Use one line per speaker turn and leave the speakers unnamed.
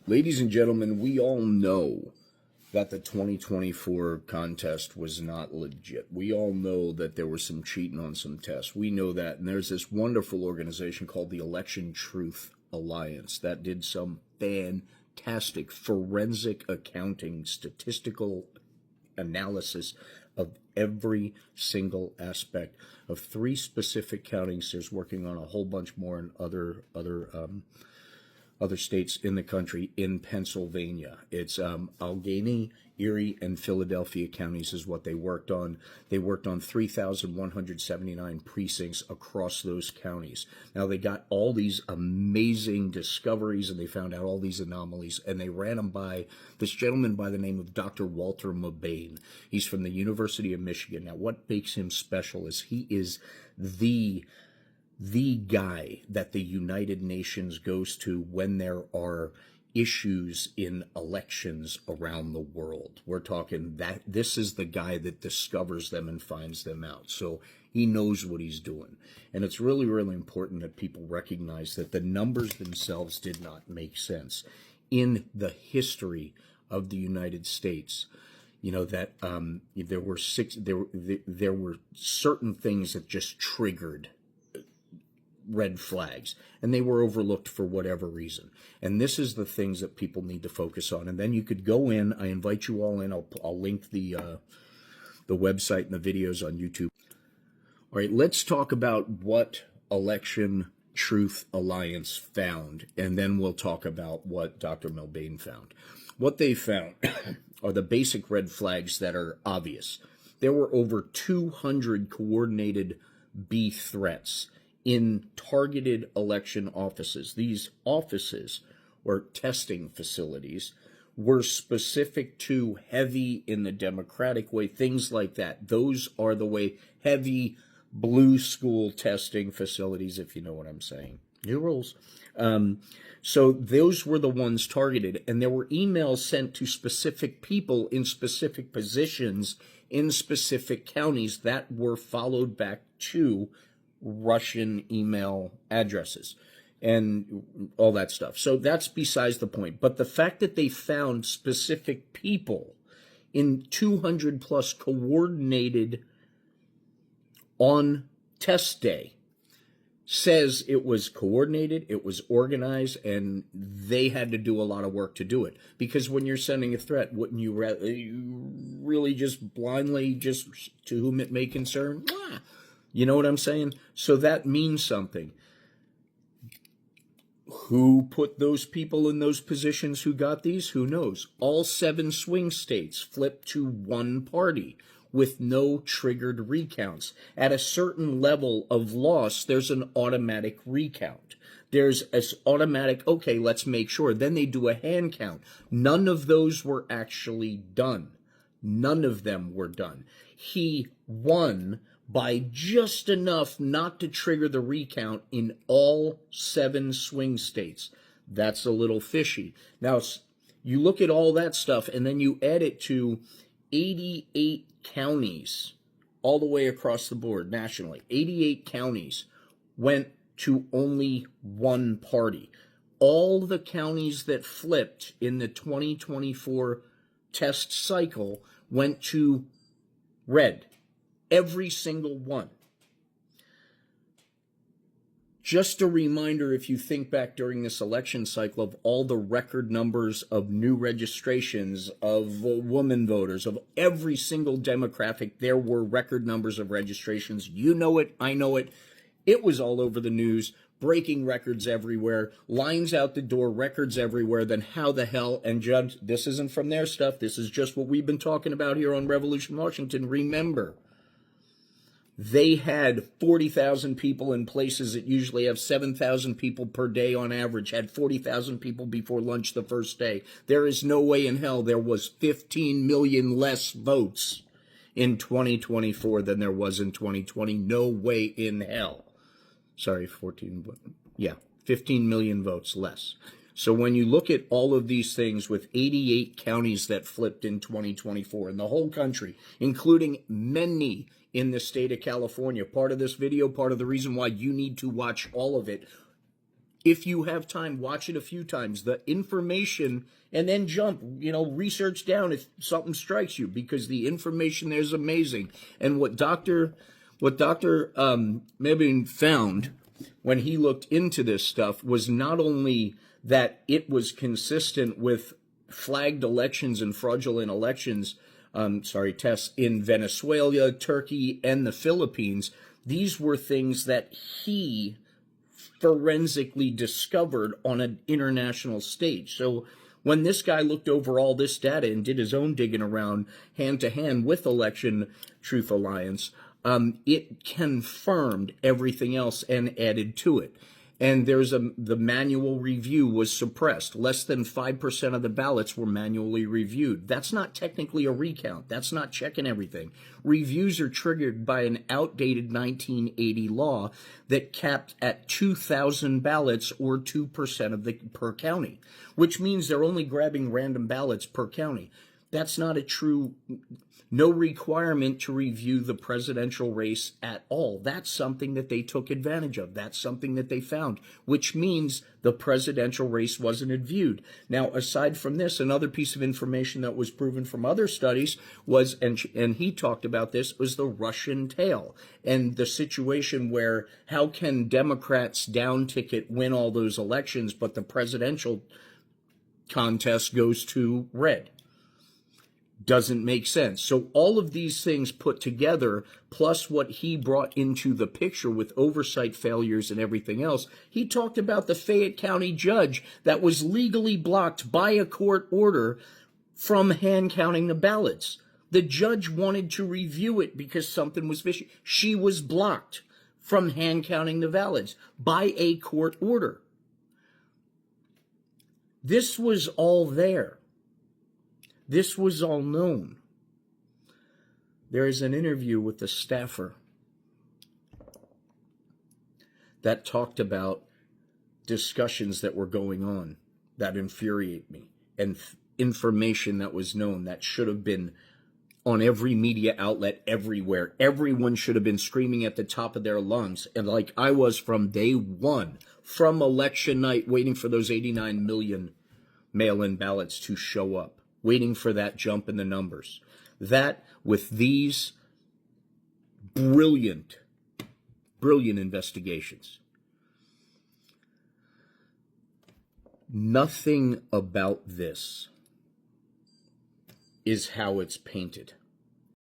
Ladies and gentlemen, we all know that the 2024 contest was not legit. We all know that there was some cheating on some tests. We know that. And there's this wonderful organization called the Election Truth Alliance that did some fantastic forensic accounting, statistical analysis of every single aspect of three specific counties. There's working on a whole bunch more in other states in the country. In Pennsylvania, it's Allegheny, Erie, and Philadelphia counties is what they worked on. They worked on 3,179 precincts across those counties. Now, they got all these amazing discoveries, and they found out all these anomalies, and they ran them by this gentleman by the name of Dr. Walter Mabane. He's from the University of Michigan. Now, what makes him special is he is the guy that the United Nations goes to when there are issues in elections around the world. We're talking that this is the guy that discovers them and finds them out. So he knows what he's doing. And it's really, really important that people recognize that the numbers themselves did not make sense. In the history of the United States, you know, that there were certain things that just triggered red flags, and they were overlooked for whatever reason. And this is the things that people need to focus on. And then you could go in. I invite you all in. I'll link the website and the videos on YouTube. All right, let's talk about what Election Truth Alliance found, and then we'll talk about what Dr. Mabane found. What they found are the basic red flags that are obvious. There were over 200 coordinated B threats in targeted election offices. These offices or testing facilities were specific to heavy in the Democratic way, things like that. Those are the way heavy blue school testing facilities, if you know what I'm saying. New rules. So those were the ones targeted, and there were emails sent to specific people in specific positions in specific counties that were followed back to Russian email addresses and all that stuff. So that's besides the point. But the fact that they found specific people in 200 plus coordinated on test day says it was coordinated, it was organized, and they had to do a lot of work to do it. Because when you're sending a threat, wouldn't you really just blindly, just to whom it may concern? You know what I'm saying? So that means something. Who put those people in those positions who got these? Who knows? All 7 swing states flipped to one party with no triggered recounts. At a certain level of loss, there's an automatic recount. There's an automatic, okay, let's make sure. Then they do a hand count. None of those were actually done. None of them were done. He won by just enough not to trigger the recount in all 7 swing states. That's a little fishy. Now, you look at all that stuff, and then you add it to 88 counties all the way across the board nationally. 88 counties went to only one party. All the counties that flipped in the 2024 test cycle went to red. Every single one. Just a reminder, if you think back during this election cycle, of all the record numbers of new registrations, of woman voters, of every single demographic, there were record numbers of registrations. You know it, I know it. It was all over the news, breaking records everywhere, lines out the door, records everywhere. Then how the hell, and Judge, this isn't from their stuff, this is just what we've been talking about here on Revolution Washington. Remember, they had 40,000 people in places that usually have 7,000 people per day on average, had 40,000 people before lunch the first day. There is no way in hell there was 15 million less votes in 2024 than there was in 2020. No way in hell. Sorry, 15 million votes less. So when you look at all of these things with 88 counties that flipped in 2024 in the whole country, including many in the state of California, part of this video, part of the reason why you need to watch all of it, If you have time, watch it a few times. The information, and then jump, research down if something strikes you, because the information there is amazing. And what Dr. Mebane found when he looked into this stuff was not only that it was consistent with flagged elections and fraudulent elections, tests in Venezuela, Turkey, and the Philippines. These were things that he forensically discovered on an international stage. So when this guy looked over all this data and did his own digging around hand to hand with Election Truth Alliance, it confirmed everything else and added to it. And the manual review was suppressed. Less than 5% of the ballots were manually reviewed. That's not technically a recount. That's not checking everything. Reviews are triggered by an outdated 1980 law that capped at 2,000 ballots or 2% per county, which means they're only grabbing random ballots per county. That's not no requirement to review the presidential race at all. That's something that they took advantage of. That's something that they found, which means the presidential race wasn't reviewed. Now, aside from this, another piece of information that was proven from other studies was, and he talked about this, was the Russian tail and the situation where how can Democrats down ticket win all those elections, but the presidential contest goes to red? Doesn't make sense. So all of these things put together, plus what he brought into the picture with oversight failures and everything else, he talked about the Fayette County judge that was legally blocked by a court order from hand counting the ballots. The judge wanted to review it because something was fishy. She was blocked from hand counting the ballots by a court order. This was all there. This was all known. There is an interview with the staffer that talked about discussions that were going on that infuriate me, and information that was known that should have been on every media outlet everywhere. Everyone should have been screaming at the top of their lungs. And like I was from day one, from election night, waiting for those 89 million mail-in ballots to show up, waiting for that jump in the numbers. That, with these brilliant investigations, nothing about this is how it's painted.